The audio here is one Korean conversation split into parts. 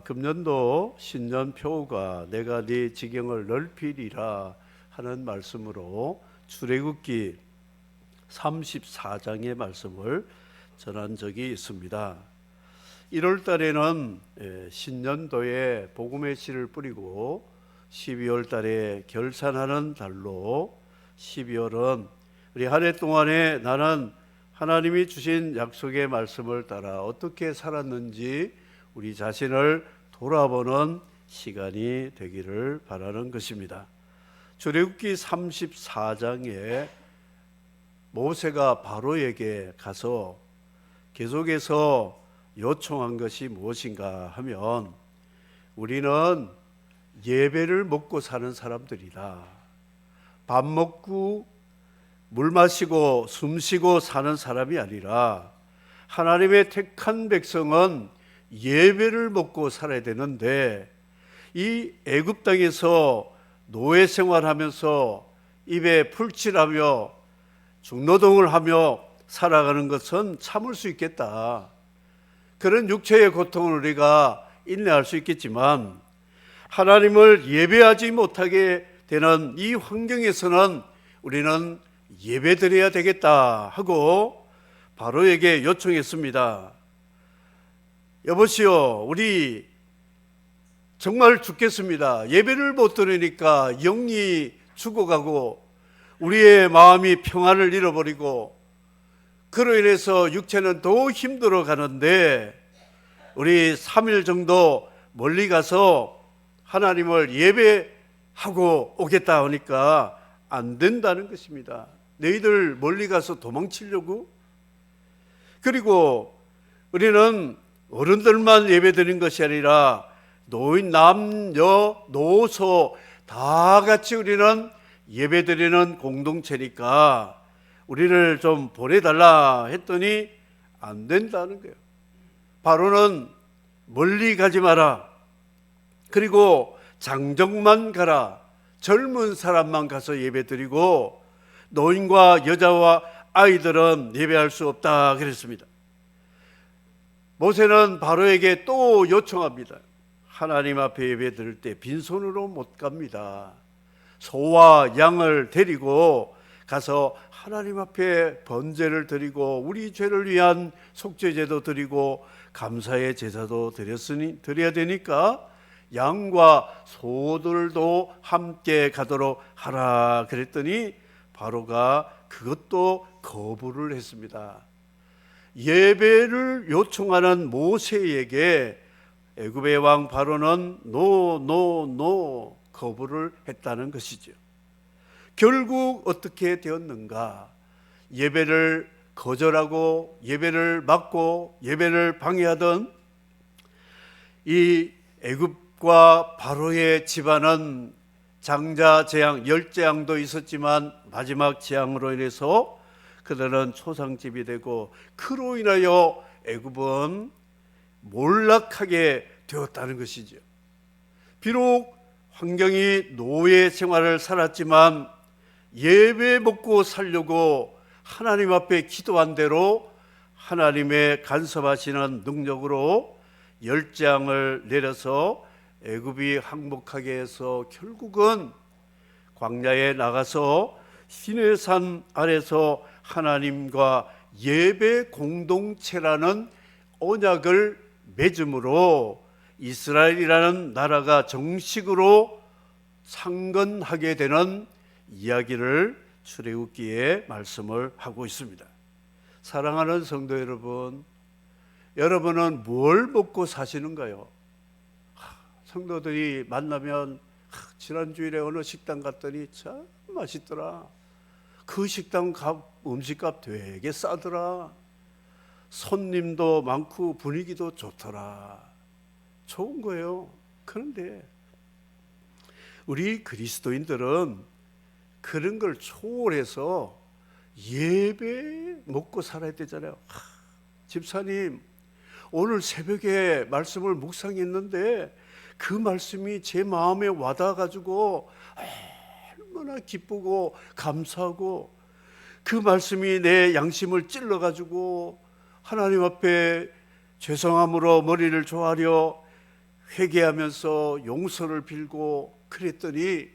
금년도 신년 표가 내가 네 지경을 넓히리라 하는 말씀으로 출애굽기 34장의 말씀을 전한 적이 있습니다. 1월 달에는 신년도에 복음의 씨를 뿌리고 12월 달에 결산하는 달로 12월은 우리 한 해 동안에 나는 하나님이 주신 약속의 말씀을 따라 어떻게 살았는지 우리 자신을 돌아보는 시간이 되기를 바라는 것입니다. 출애굽기 34장에 모세가 바로에게 가서 계속해서 요청한 것이 무엇인가 하면 우리는 예배를 먹고 사는 사람들이다. 밥 먹고 물 마시고 숨 쉬고 사는 사람이 아니라 하나님의 택한 백성은 예배를 먹고 살아야 되는데 이 애굽 땅에서 노예 생활하면서 입에 풀칠하며 중노동을 하며 살아가는 것은 참을 수 있겠다. 그런 육체의 고통을 우리가 인내할 수 있겠지만 하나님을 예배하지 못하게 되는 이 환경에서는 우리는 예배드려야 되겠다 하고 바로에게 요청했습니다. 여보시오, 우리 정말 죽겠습니다. 예배를 못 드리니까 영이 죽어가고 우리의 마음이 평안을 잃어버리고 그로 인해서 육체는 더 힘들어 가는데 우리 3일 정도 멀리 가서 하나님을 예배하고 오겠다 하니까 안 된다는 것입니다. 너희들 멀리 가서 도망치려고? 그리고 우리는 어른들만 예배드린 것이 아니라 노인, 남녀, 노소 다 같이 우리는 예배드리는 공동체니까 우리를 좀 보내달라 했더니 안 된다는 거예요. 바로는 멀리 가지 마라. 그리고 장정만 가라. 젊은 사람만 가서 예배드리고 노인과 여자와 아이들은 예배할 수 없다 그랬습니다. 모세는 바로에게 또 요청합니다. 하나님 앞에 예배드릴 때 빈손으로 못 갑니다. 소와 양을 데리고 가서 하나님 앞에 번제를 드리고 우리 죄를 위한 속죄제도 드리고 감사의 제사도 드려야 되니까 양과 소들도 함께 가도록 하라 그랬더니 바로가 그것도 거부를 했습니다. 예배를 요청하는 모세에게 애굽의 왕 바로는 노 거부를 했다는 것이죠. 결국 어떻게 되었는가? 예배를 거절하고 예배를 막고 예배를 방해하던 이 애굽과 바로의 집안은 장자 재앙, 열재앙도 있었지만 마지막 재앙으로 인해서 그들은 초상집이 되고 그로 인하여 애굽은 몰락하게 되었다는 것이죠. 비록 환경이 노예 생활을 살았지만 예배 먹고 살려고 하나님 앞에 기도한 대로 하나님의 간섭하시는 능력으로 열재앙을 내려서 애굽이 항복하게 해서 결국은 광야에 나가서 시내산 아래서 하나님과 예배 공동체라는 언약을 맺음으로 이스라엘이라는 나라가 정식으로 상건하게 되는 이야기를 출애굽기에 말씀을 하고 있습니다. 사랑하는 성도 여러분, 여러분은 뭘 먹고 사시는가요? 성도들이 만나면 지난주일에 어느 식당 갔더니 참 맛있더라. 그 식당 음식값 되게 싸더라. 손님도 많고 분위기도 좋더라. 좋은 거예요. 그런데 우리 그리스도인들은 그런 걸 초월해서 예배 먹고 살아야 되잖아요. 집사님, 오늘 새벽에 말씀을 묵상했는데 그 말씀이 제 마음에 와닿아가지고 얼마나 기쁘고 감사하고 그 말씀이 내 양심을 찔러가지고 하나님 앞에 죄송함으로 머리를 조아려 회개하면서 용서를 빌고 그랬더니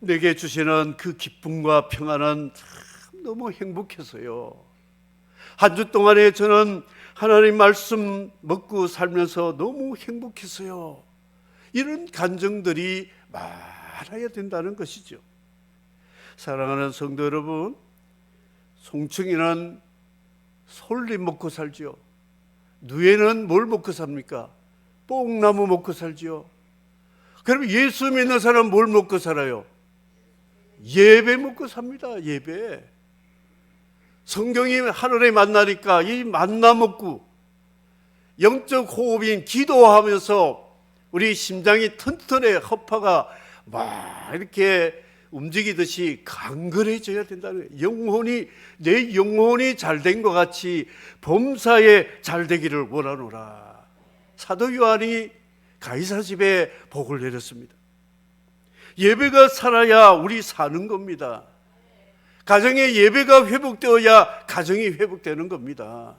내게 주시는 그 기쁨과 평안은 참 너무 행복해서요. 한 주 동안에 저는 하나님 말씀 먹고 살면서 너무 행복했어요. 이런 감정들이 많아야 된다는 것이죠. 사랑하는 성도 여러분, 송충이는 솔잎 먹고 살죠. 누에는 뭘 먹고 삽니까? 뽕나무 먹고 살죠. 그럼 예수 믿는 사람은 뭘 먹고 살아요? 예배 먹고 삽니다. 예배. 성경이 하늘에 만나니까 이 만나 먹고 영적 호흡인 기도하면서 우리 심장이 튼튼해 허파가 막 이렇게 움직이듯이 강건해져야 된다는 거예요. 영혼이, 내 영혼이 잘된 것 같이 범사에 잘되기를 원하노라. 사도 요한이 가이사 집에 복을 내렸습니다. 예배가 살아야 우리 사는 겁니다. 가정의 예배가 회복되어야 가정이 회복되는 겁니다.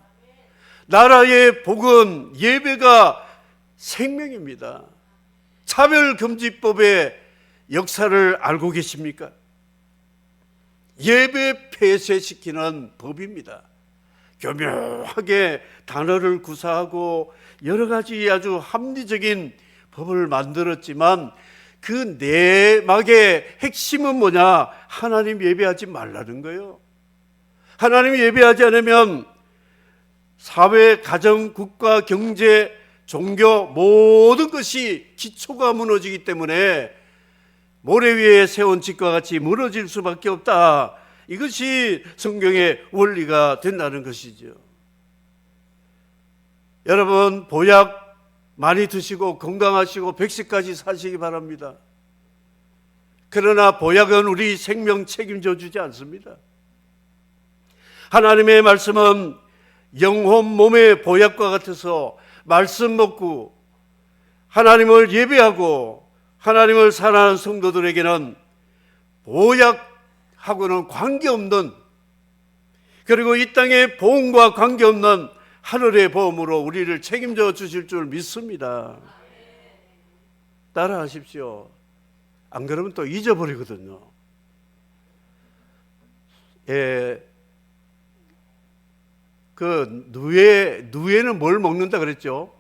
나라의 복은 예배가 생명입니다. 차별금지법의 역사를 알고 계십니까? 예배 폐쇄시키는 법입니다. 교묘하게 단어를 구사하고 여러 가지 아주 합리적인 법을 만들었지만 그 내막의 핵심은 뭐냐? 하나님 예배하지 말라는 거예요. 하나님 예배하지 않으면 사회, 가정, 국가, 경제, 종교 모든 것이 기초가 무너지기 때문에 모래 위에 세운 집과 같이 무너질 수밖에 없다. 이것이 성경의 원리가 된다는 것이죠. 여러분, 보약 많이 드시고 건강하시고 100세까지 사시기 바랍니다. 그러나 보약은 우리 생명 책임져 주지 않습니다. 하나님의 말씀은 영혼 몸의 보약과 같아서 말씀 먹고 하나님을 예배하고 하나님을 사랑하는 성도들에게는 보약하고는 관계없는, 그리고 이 땅의 보험과 관계없는 하늘의 보험으로 우리를 책임져 주실 줄 믿습니다. 따라하십시오. 안 그러면 또 잊어버리거든요. 그 누에는 뭘 먹는다 그랬죠?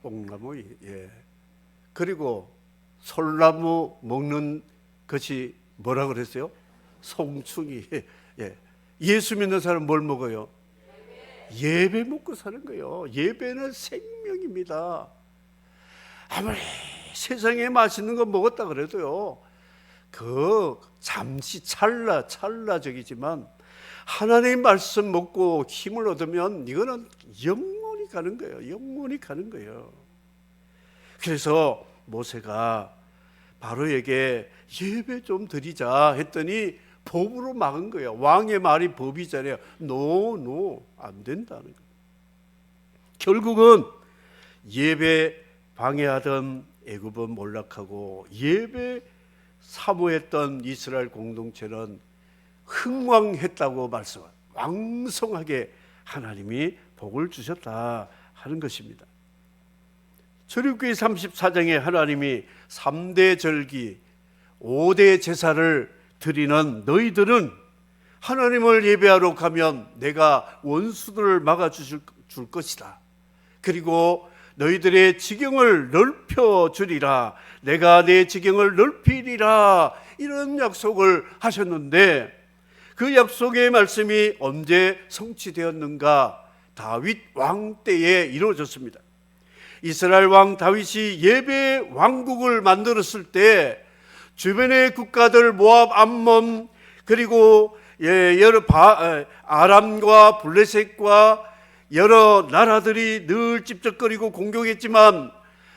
뽕나무. 예. 그리고 솔나무 먹는 것이 뭐라 그랬어요? 송충이. 예. 예수 믿는 사람 뭘 먹어요? 예배 먹고 사는 거예요. 예배는 생명입니다. 아무리 세상에 맛있는 거 먹었다 그래도요, 그 잠시 찰나적이지만 하나님 말씀 먹고 힘을 얻으면 이거는 영원히 가는 거예요. 영원히 가는 거예요. 그래서 모세가 바로에게 예배 좀 드리자 했더니 법으로 막은 거예요. 왕의 말이 법이잖아요. 노, 안 된다는 거예요. 결국은 예배 방해하던 애굽은 몰락하고 예배 사모했던 이스라엘 공동체는 흥왕했다고 말씀합니다. 왕성하게 하나님이 복을 주셨다 하는 것입니다. 출애굽기 34장에 하나님이 3대 절기 5대 제사를 드리는 너희들은 하나님을 예배하러 가면 내가 원수들을 막아줄 것이다. 그리고 너희들의 지경을 넓혀주리라. 내가 내 지경을 넓히리라. 이런 약속을 하셨는데 그 약속의 말씀이 언제 성취되었는가? 다윗 왕 때에 이루어졌습니다. 이스라엘 왕 다윗이 예배 왕국을 만들었을 때 주변의 국가들 모압, 암몬, 그리고 여러 아람과 블레셋과 여러 나라들이 늘 찝쩍거리고 공격했지만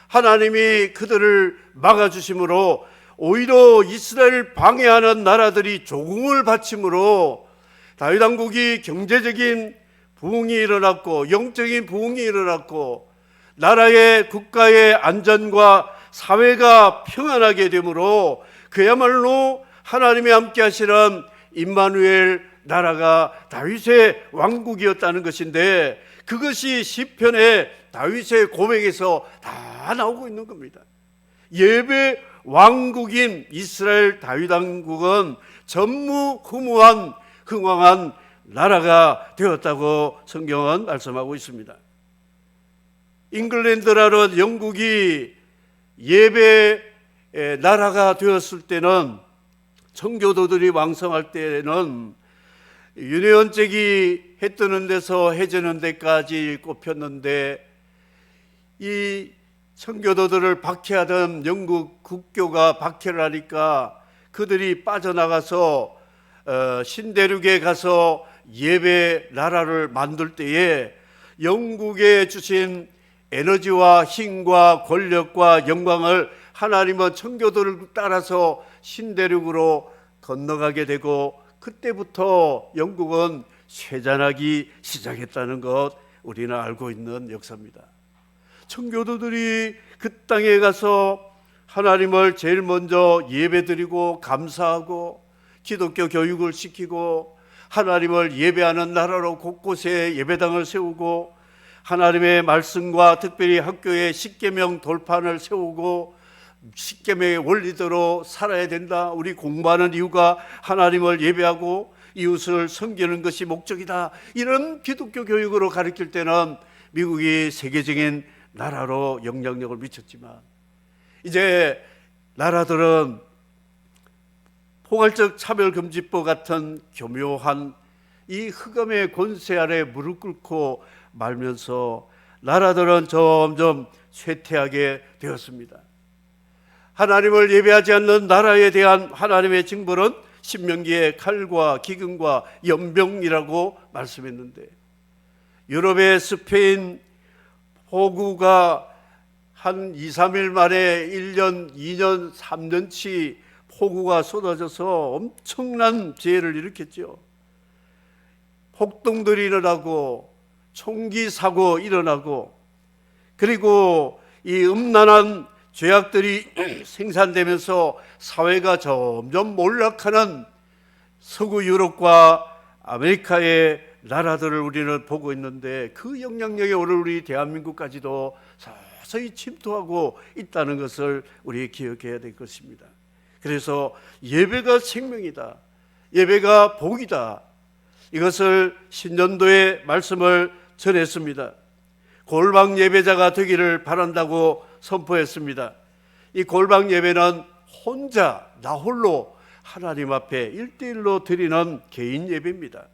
하나님이 그들을 막아주심으로 오히려 이스라엘 방해하는 나라들이 조공을 바침으로 다윗 왕국이 경제적인 부흥이 일어났고 영적인 부흥이 일어났고 나라의 국가의 안전과 사회가 평안하게 되므로 그야말로 하나님이 함께 하시는 임마누엘 나라가 다윗의 왕국이었다는 것인데, 그것이 시편의 다윗의 고백에서 다 나오고 있는 겁니다. 예배 왕국인 이스라엘 다윗 왕국은 전무후무한 흥왕한 나라가 되었다고 성경은 말씀하고 있습니다. 잉글랜드라는 영국이 예배 나라가 되었을 때는, 청교도들이 왕성할 때는 윤회원제기 해 뜨는 데서 해 지는 데까지 꼽혔는데, 이 청교도들을 박해하던 영국 국교가 박해를 하니까 그들이 빠져나가서 신대륙에 가서 예배 나라를 만들 때에 영국에 주신 에너지와 힘과 권력과 영광을 하나님은 청교도를 따라서 신대륙으로 건너가게 되고, 그때부터 영국은 쇠잔하기 시작했다는 것, 우리는 알고 있는 역사입니다. 청교도들이 그 땅에 가서 하나님을 제일 먼저 예배드리고 감사하고 기독교 교육을 시키고, 하나님을 예배하는 나라로 곳곳에 예배당을 세우고, 하나님의 말씀과 특별히 학교에 십계명 돌판을 세우고 십계명의 원리대로 살아야 된다. 우리 공부하는 이유가 하나님을 예배하고 이웃을 섬기는 것이 목적이다. 이런 기독교 교육으로 가르칠 때는 미국이 세계적인 나라로 영향력을 미쳤지만, 이제 나라들은 포괄적 차별금지법 같은 교묘한 이 흑암의 권세 아래 무릎 꿇고 말면서 나라들은 점점 쇠퇴하게 되었습니다. 하나님을 예배하지 않는 나라에 대한 하나님의 징벌은 신명기에 칼과 기근과 연병이라고 말씀했는데, 유럽의 스페인 폭우가 한 2, 3일 만에 1년, 2년, 3년치 폭우가 쏟아져서 엄청난 재해를 일으켰죠. 폭동들이 일어나고 총기 사고 일어나고, 그리고 이 음란한 죄악들이 생산되면서 사회가 점점 몰락하는 서구 유럽과 아메리카의 나라들을 우리는 보고 있는데, 그 영향력이 오늘 우리 대한민국까지도 서서히 침투하고 있다는 것을 우리 기억해야 될 것입니다. 그래서 예배가 생명이다, 예배가 복이다, 이것을 신년도에 말씀을 전했습니다. 골방 예배자가 되기를 바란다고 선포했습니다. 이 골방 예배는 혼자 나 홀로 하나님 앞에 1대1로 드리는 개인 예배입니다.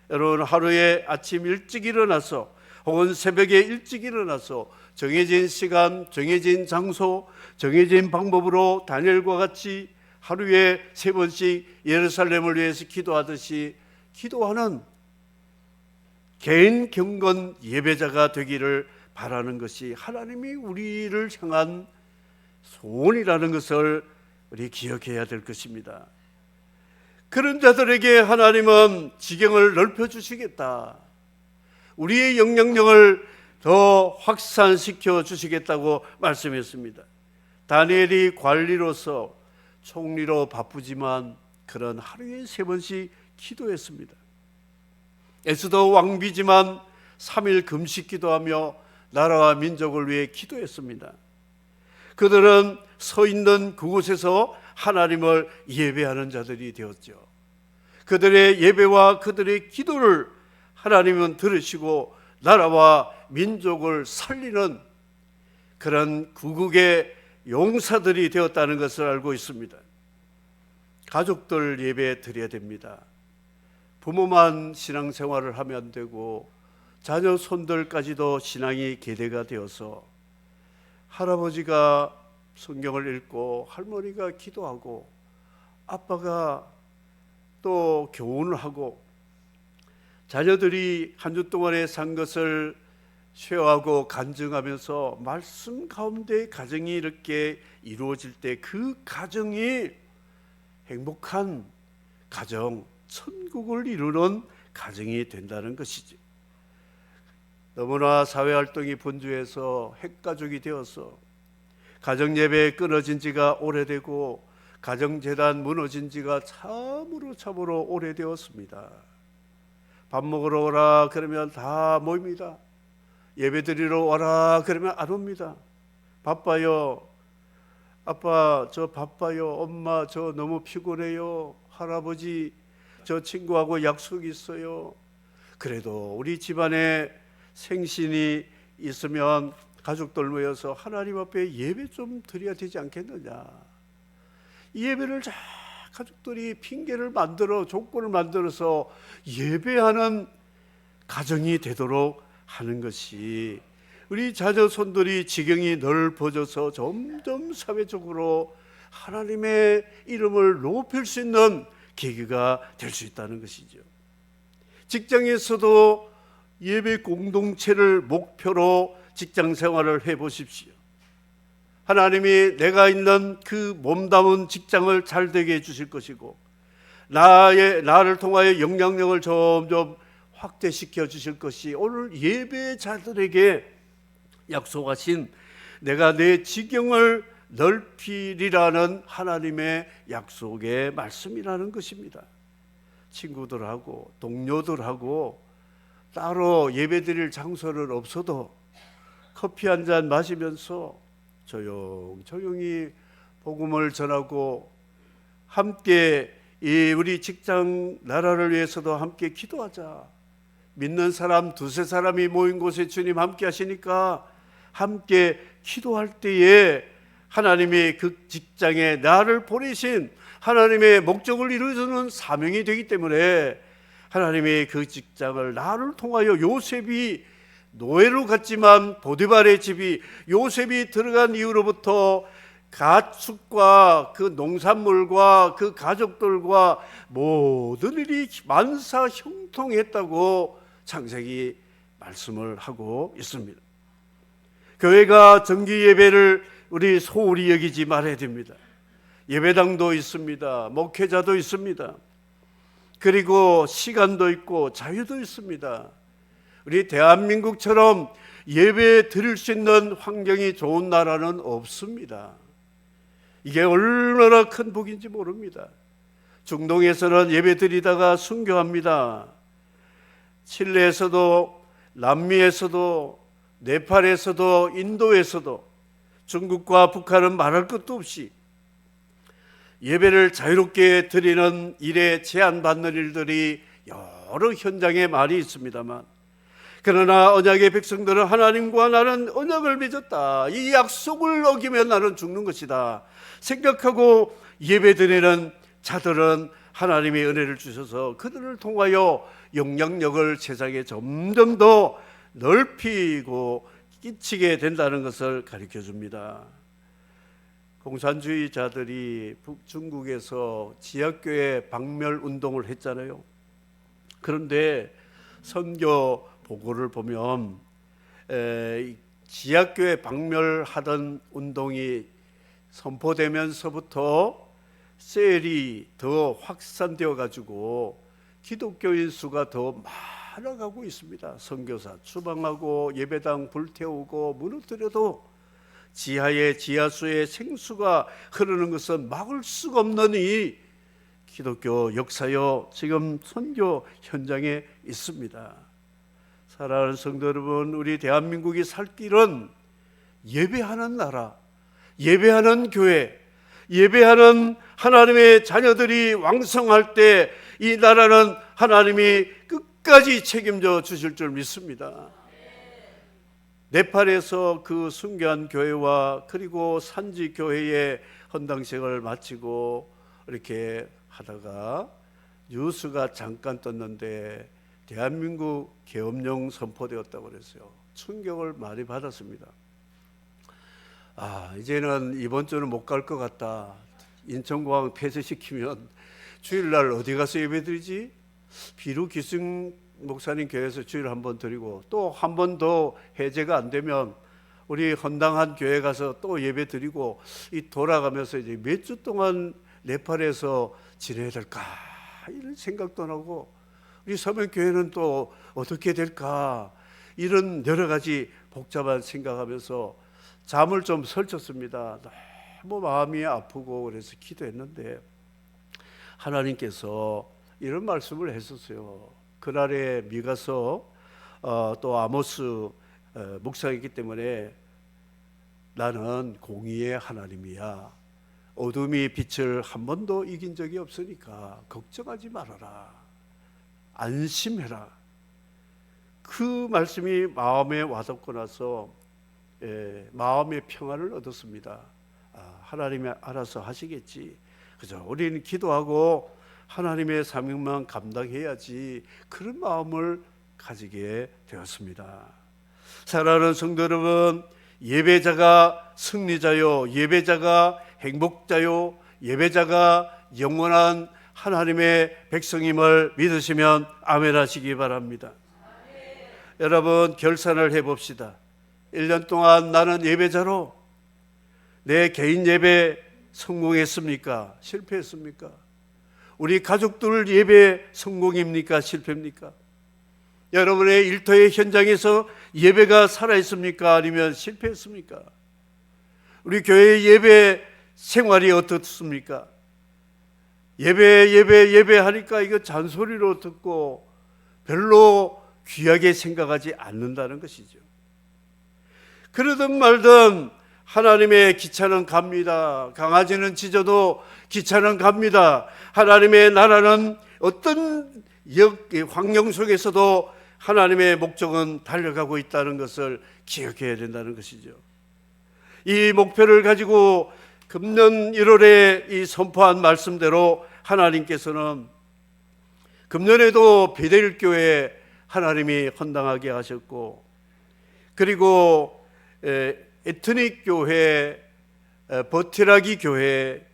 여러분, 하루에 아침 일찍 일어나서 혹은 새벽에 일찍 일어나서 정해진 시간, 정해진 장소, 정해진 방법으로 다니엘과 같이 하루에 3번씩 예루살렘을 위해서 기도하듯이 기도하는 개인 경건 예배자가 되기를 바라는 것이 하나님이 우리를 향한 소원이라는 것을 우리 기억해야 될 것입니다. 그런 자들에게 하나님은 지경을 넓혀주시겠다, 우리의 영향력을 더 확산시켜 주시겠다고 말씀했습니다. 다니엘이 관리로서 총리로 바쁘지만 그런 하루에 3번씩 기도했습니다. 에스더 왕비지만 3일 금식 기도하며 나라와 민족을 위해 기도했습니다. 그들은 서 있는 그곳에서 하나님을 예배하는 자들이 되었죠. 그들의 예배와 그들의 기도를 하나님은 들으시고 나라와 민족을 살리는 그런 구국의 용사들이 되었다는 것을 알고 있습니다. 가족들 예배 드려야 됩니다. 부모만 신앙생활을 하면 안 되고 자녀 손들까지도 신앙이 계대가 되어서 할아버지가 성경을 읽고 할머니가 기도하고 아빠가 또 교훈을 하고 자녀들이 한 주 동안에 산 것을 쉐어하고 간증하면서 말씀 가운데 가정이 이렇게 이루어질 때 그 가정이 행복한 가정, 천국을 이루는 가정이 된다는 것이지. 너무나 사회활동이 분주해서 핵가족이 되어서 가정예배 끊어진 지가 오래되고 가정재단 무너진 지가 참으로 오래되었습니다. 밥 먹으러 오라 그러면 다 모입니다. 예배 드리러 오라 그러면 안 옵니다. 바빠요. 아빠 저 바빠요. 엄마 저 너무 피곤해요. 할아버지 저 친구하고 약속 있어요. 그래도 우리 집안에 생신이 있으면 가족들 모여서 하나님 앞에 예배 좀 드려야 되지 않겠느냐. 이 예배를 다 가족들이 핑계를 만들어 조건을 만들어서 예배하는 가정이 되도록 하는 것이 우리 자녀손들이 지경이 넓어져서 점점 사회적으로 하나님의 이름을 높일 수 있는 계기가 될 수 있다는 것이죠. 직장에서도 예배 공동체를 목표로 직장 생활을 해보십시오. 하나님이 내가 있는 그 몸담은 직장을 잘 되게 해주실 것이고 나를 통하여 영향력을 점점 확대시켜 주실 것이 오늘 예배자들에게 약속하신 내가 내 지경을 넓히리라는 하나님의 약속의 말씀이라는 것입니다. 친구들하고 동료들하고 따로 예배드릴 장소는 없어도 커피 한 잔 마시면서 조용히 복음을 전하고 함께 이 우리 직장 나라를 위해서도 함께 기도하자. 믿는 사람 두세 사람이 모인 곳에 주님 함께 하시니까 함께 기도할 때에 하나님이 그 직장에 나를 보내신 하나님의 목적을 이루어주는 사명이 되기 때문에 하나님이 그 직장을 나를 통하여 요셉이 노예로 갔지만 보디발의 집이 요셉이 들어간 이후로부터 가축과 그 농산물과 그 가족들과 모든 일이 만사 형통했다고 창세기 말씀을 하고 있습니다. 교회가 정기 예배를 우리 소홀히 여기지 말아야 됩니다. 예배당도 있습니다. 목회자도 있습니다. 그리고 시간도 있고 자유도 있습니다. 우리 대한민국처럼 예배 드릴 수 있는 환경이 좋은 나라는 없습니다. 이게 얼마나 큰 복인지 모릅니다. 중동에서는 예배 드리다가 순교합니다. 칠레에서도 남미에서도 네팔에서도 인도에서도 중국과 북한은 말할 것도 없이 예배를 자유롭게 드리는 일에 제한받는 일들이 여러 현장에 많이 있습니다만 그러나 언약의 백성들은 하나님과 나는 언약을 맺었다. 이 약속을 어기면 나는 죽는 것이다. 생각하고 예배드리는 자들은 하나님의 은혜를 주셔서 그들을 통하여 영향력을 세상에 점점 더 넓히고 끼치게 된다는 것을 가르쳐 줍니다. 공산주의자들이 중국에서 지하교회 박멸 운동을 했잖아요. 그런데 선교 보고를 보면 지하교회 박멸하던 운동이 선포되면서부터 셀이 더 확산되어 가지고 기독교인 수가 더 많아가고 있습니다. 선교사 추방하고 예배당 불태우고 무너뜨려도 지하에 지하수에 생수가 흐르는 것은 막을 수가 없는 이 기독교 역사요 지금 선교 현장에 있습니다. 사랑하는 성도 여러분, 우리 대한민국이 살 길은 예배하는 나라, 예배하는 교회, 예배하는 하나님의 자녀들이 왕성할 때 이 나라는 하나님이 끝까지 책임져 주실 줄 믿습니다. 네팔에서 그 순교한 교회와 그리고 산지 교회의 헌당식을 마치고 이렇게 하다가 뉴스가 잠깐 떴는데 대한민국 계엄령 선포되었다고 그랬어요. 충격을 많이 받았습니다. 이제는 이번 주는 못 갈 것 같다. 인천공항 폐쇄시키면 주일날 어디 가서 예배드리지? 비루 기승 목사님 교회에서 주일 한번 드리고 또 한 번 더 해제가 안 되면 우리 헌당한 교회 가서 또 예배 드리고 이 돌아가면서 이제 몇 주 동안 네팔에서 지내야 될까 이런 생각도 나고 우리 서면교회는 또 어떻게 될까 이런 여러 가지 복잡한 생각하면서 잠을 좀 설쳤습니다. 너무 마음이 아프고 그래서 기도했는데 하나님께서 이런 말씀을 했었어요. 그날의 미가서 또 아모스 묵상했기 때문에 나는 공의의 하나님이야. 어둠이 빛을 한 번도 이긴 적이 없으니까 걱정하지 말아라. 안심해라. 그 말씀이 마음에 와닿고 나서 마음의 평안을 얻었습니다. 하나님이 알아서 하시겠지. 그죠? 우리는 기도하고 하나님의 사명만 감당해야지. 그런 마음을 가지게 되었습니다. 사랑하는 성도 여러분, 예배자가 승리자요, 예배자가 행복자요, 예배자가 영원한 하나님의 백성임을 믿으시면 아멘 하시기 바랍니다. 아멘. 여러분, 결산을 해봅시다. 1년 동안 나는 예배자로 내 개인 예배 성공했습니까? 실패했습니까? 우리 가족들 예배 성공입니까? 실패입니까? 여러분의 일터의 현장에서 예배가 살아있습니까? 아니면 실패했습니까? 우리 교회 예배 생활이 어떻습니까? 예배하니까 이거 잔소리로 듣고 별로 귀하게 생각하지 않는다는 것이죠. 그러든 말든 하나님의 기차는 갑니다. 강아지는 짖어도 기차는 갑니다. 하나님의 나라는 어떤 환경 속에서도 하나님의 목적은 달려가고 있다는 것을 기억해야 된다는 것이죠. 이 목표를 가지고 금년 1월에 이 선포한 말씀대로 하나님께서는 금년에도 베델 교회 하나님이 헌당하게 하셨고, 그리고 에트닉 교회, 버티라기 교회,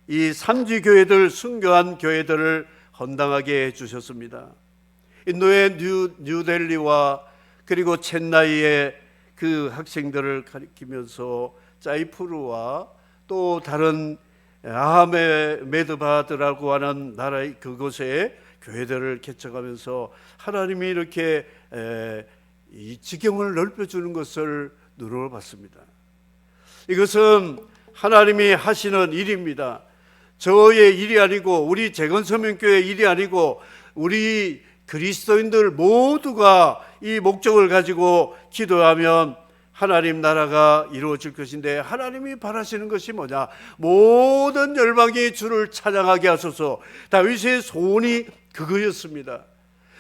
이 산지 교회들, 순교한 교회들을 헌당하게 해주셨습니다. 인도의 뉴델리와 그리고 첸나이의 그 학생들을 가리키면서 짜이푸르와 또 다른 아하메드바드라고 하는 나라의 그곳에 교회들을 개척하면서 하나님이 이렇게 이 지경을 넓혀주는 것을 누려봤습니다. 이것은 하나님이 하시는 일입니다. 저의 일이 아니고, 우리 재건서명교회 일이 아니고, 우리 그리스도인들 모두가 이 목적을 가지고 기도하면 하나님 나라가 이루어질 것인데, 하나님이 바라시는 것이 뭐냐? 모든 열방이 주를 찬양하게 하소서. 다윗의 소원이 그거였습니다.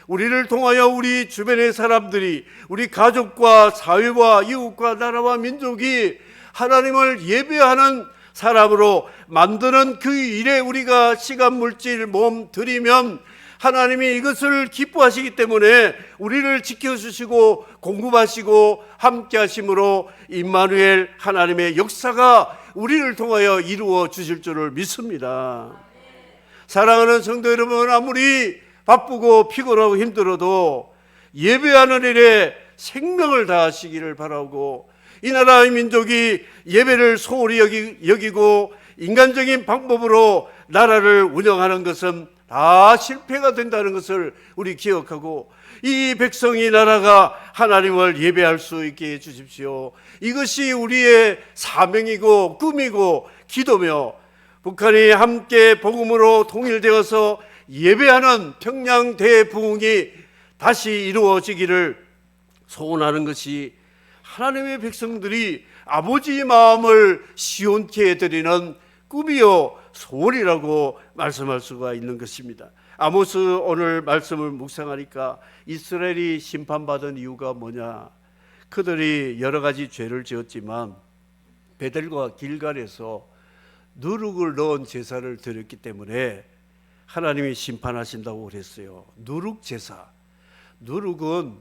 우리를 통하여 우리 주변의 사람들이, 우리 가족과 사회와 이웃과 나라와 민족이 하나님을 예배하는 사람으로 만드는 그 일에 우리가 시간, 물질, 몸 들이면 하나님이 이것을 기뻐하시기 때문에 우리를 지켜주시고 공급하시고 함께 하심으로 임마누엘 하나님의 역사가 우리를 통하여 이루어 주실 줄을 믿습니다. 사랑하는 성도 여러분, 아무리 바쁘고 피곤하고 힘들어도 예배하는 일에 생명을 다하시기를 바라고, 이 나라의 민족이 예배를 소홀히 여기고 인간적인 방법으로 나라를 운영하는 것은 다 실패가 된다는 것을 우리 기억하고, 이 백성이 나라가 하나님을 예배할 수 있게 해주십시오. 이것이 우리의 사명이고 꿈이고 기도며, 북한이 함께 복음으로 통일되어서 예배하는 평양 대부흥이 다시 이루어지기를 소원하는 것이 하나님의 백성들이 아버지의 마음을 시원케 해드리는 꿈이요 소원이라고 말씀할 수가 있는 것입니다. 아모스 오늘 말씀을 묵상하니까 이스라엘이 심판받은 이유가 뭐냐? 그들이 여러 가지 죄를 지었지만 베델과 길갈에서 누룩을 넣은 제사를 드렸기 때문에 하나님이 심판하신다고 그랬어요. 누룩 제사. 누룩은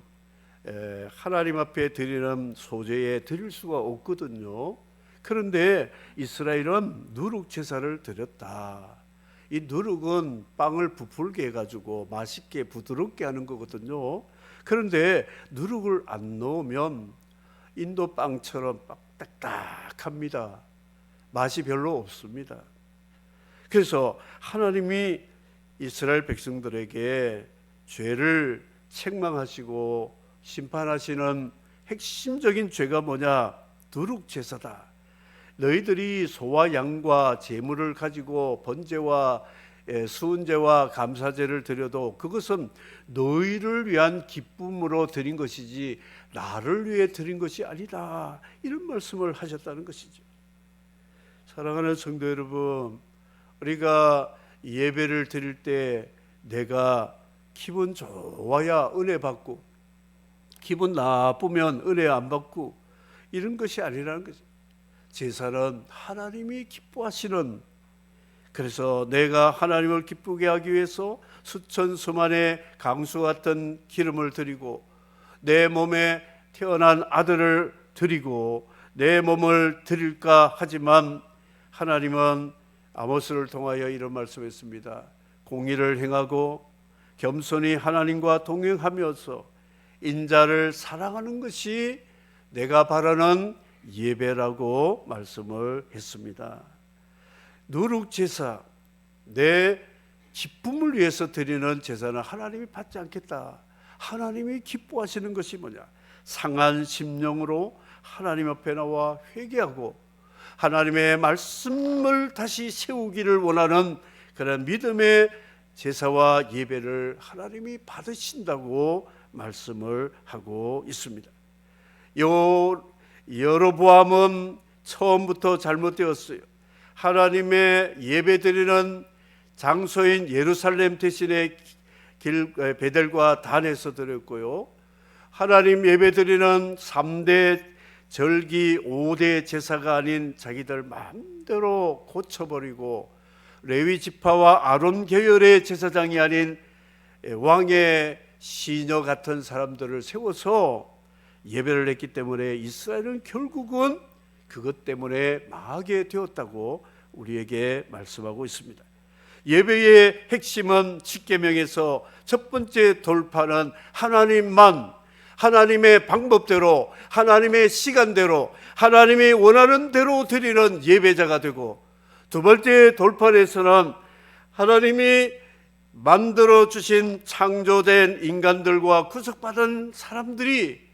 하나님 앞에 드리는 소재에 드릴 수가 없거든요. 그런데 이스라엘은 누룩 제사를 드렸다. 이 누룩은 빵을 부풀게 해가지고 맛있게 부드럽게 하는 거거든요. 그런데 누룩을 안 넣으면 인도 빵처럼 딱딱합니다. 맛이 별로 없습니다. 그래서 하나님이 이스라엘 백성들에게 죄를 책망하시고 심판하시는 핵심적인 죄가 뭐냐? 누룩 제사다. 너희들이 소와 양과 제물을 가지고 번제와 수은제와 감사제를 드려도 그것은 너희를 위한 기쁨으로 드린 것이지 나를 위해 드린 것이 아니다, 이런 말씀을 하셨다는 것이죠. 사랑하는 성도 여러분, 우리가 예배를 드릴 때 내가 기분 좋아야 은혜 받고 기분 나쁘면 은혜 안 받고 이런 것이 아니라는 거죠. 제사는 하나님이 기뻐하시는, 그래서 내가 하나님을 기쁘게 하기 위해서 수천 수만의 강수 같은 기름을 드리고 내 몸에 태어난 아들을 드리고 내 몸을 드릴까 하지만 하나님은 아모스를 통하여 이런 말씀했습니다. 공의를 행하고 겸손히 하나님과 동행하면서 인자를 사랑하는 것이 내가 바라는 예배라고 말씀을 했습니다. 누룩제사, 내 기쁨을 위해서 드리는 제사는 하나님이 받지 않겠다. 하나님이 기뻐하시는 것이 뭐냐? 상한 심령으로 하나님 앞에 나와 회개하고 하나님의 말씀을 다시 세우기를 원하는 그런 믿음의 제사와 예배를 하나님이 받으신다고 말씀을 하고 있습니다. 여로보암은 처음부터 잘못되었어요. 하나님의 예배드리는 장소인 예루살렘 대신에 베델과 단에서 드렸고요, 하나님 예배드리는 3대 절기 5대 제사가 아닌 자기들 마음대로 고쳐버리고 레위 지파와 아론 계열의 제사장이 아닌 왕의 시녀 같은 사람들을 세워서 예배를 했기 때문에 이스라엘은 결국은 그것 때문에 망하게 되었다고 우리에게 말씀하고 있습니다. 예배의 핵심은 십계명에서 첫 번째 돌파는 하나님만, 하나님의 방법대로, 하나님의 시간대로, 하나님이 원하는 대로 드리는 예배자가 되고, 두 번째 돌판에서는 하나님이 만들어 주신 창조된 인간들과 구속받은 사람들이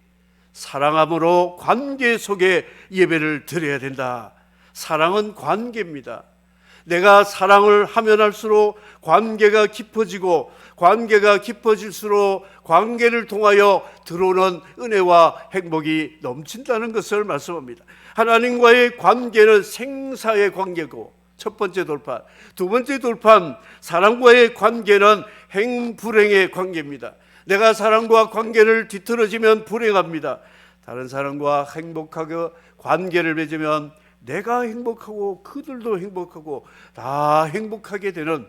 사랑함으로 관계 속에 예배를 드려야 된다. 사랑은 관계입니다. 내가 사랑을 하면 할수록 관계가 깊어지고 관계가 깊어질수록 관계를 통하여 들어오는 은혜와 행복이 넘친다는 것을 말씀합니다. 하나님과의 관계는 생사의 관계고 첫 번째 돌판, 두 번째 돌판 사랑과의 관계는 행불행의 관계입니다. 내가 사람과 관계를 뒤틀어지면 불행합니다. 다른 사람과 행복하게 관계를 맺으면 내가 행복하고 그들도 행복하고 다 행복하게 되는,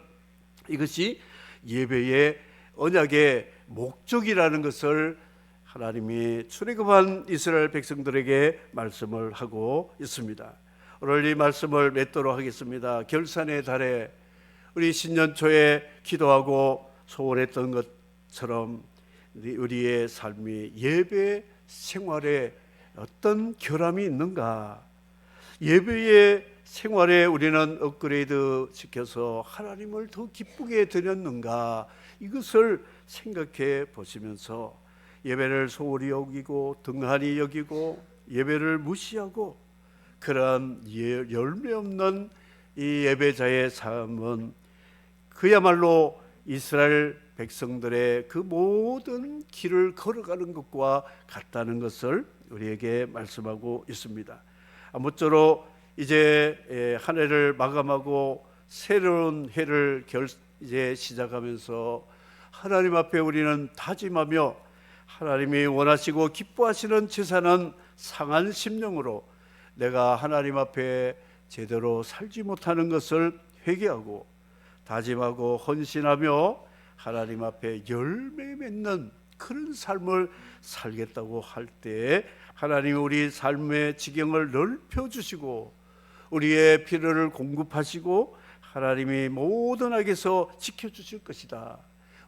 이것이 예배의 언약의 목적이라는 것을 하나님이 출애굽한 이스라엘 백성들에게 말씀을 하고 있습니다. 오늘 이 말씀을 맺도록 하겠습니다. 결산의 달에 우리 신년 초에 기도하고 소원했던 것처럼 우리의 삶이 예배 생활에 어떤 결함이 있는가, 예배의 생활에 우리는 업그레이드 시켜서 하나님을 더 기쁘게 드렸는가, 이것을 생각해 보시면서 예배를 소홀히 여기고 등한히 여기고 예배를 무시하고 그러한 열매 없는 이 예배자의 삶은 그야말로 이스라엘 백성들의 그 모든 길을 걸어가는 것과 같다는 것을 우리에게 말씀하고 있습니다. 아무쪼록 이제 한 해를 마감하고 새로운 해를 이제 시작하면서 하나님 앞에 우리는 다짐하며 하나님이 원하시고 기뻐하시는 제사는 상한 심령으로 내가 하나님 앞에 제대로 살지 못하는 것을 회개하고 다짐하고 헌신하며 하나님 앞에 열매 맺는 그런 삶을 살겠다고 할 때 하나님이 우리 삶의 지경을 넓혀주시고 우리의 필요를 공급하시고 하나님이 모든 악에서 지켜주실 것이다.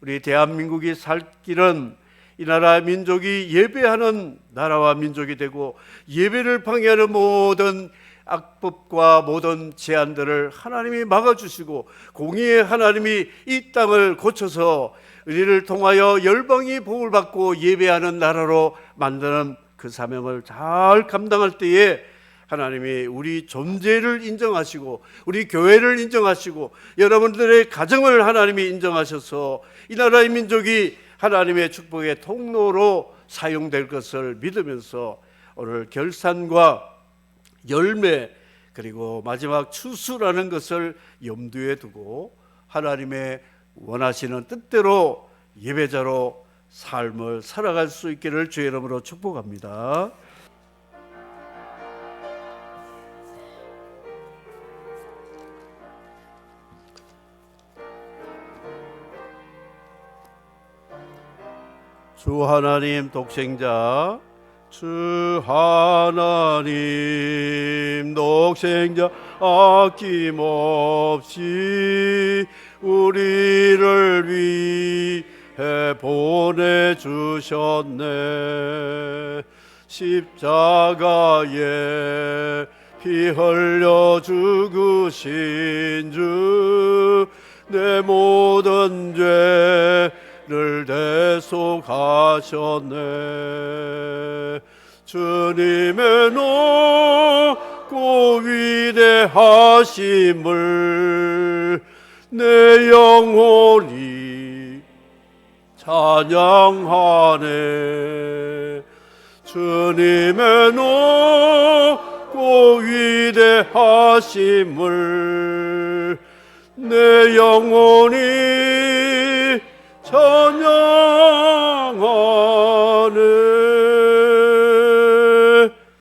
우리 대한민국이 살 길은 이 나라 민족이 예배하는 나라와 민족이 되고 예배를 방해하는 모든 악법과 모든 제한들을 하나님이 막아주시고 공의의 하나님이 이 땅을 고쳐서 우리를 통하여 열방이 복을 받고 예배하는 나라로 만드는 그 사명을 잘 감당할 때에 하나님이 우리 존재를 인정하시고 우리 교회를 인정하시고 여러분들의 가정을 하나님이 인정하셔서 이 나라의 민족이 하나님의 축복의 통로로 사용될 것을 믿으면서 오늘 결산과 열매 그리고 마지막 추수라는 것을 염두에 두고 하나님의 원하시는 뜻대로 예배자로 삶을 살아갈 수 있기를 주의 이름으로 축복합니다. 주 하나님 독생자, 주 하나님 독생자 아낌없이 우리를 위해 보내주셨네. 십자가에 피 흘려 죽으신 주 내 모든 죄를 대속하셨네. 주님의 높고 위대하심을 내 영혼이 찬양하네. 주님의 높고 위대하심을 내 영혼이 찬양하네.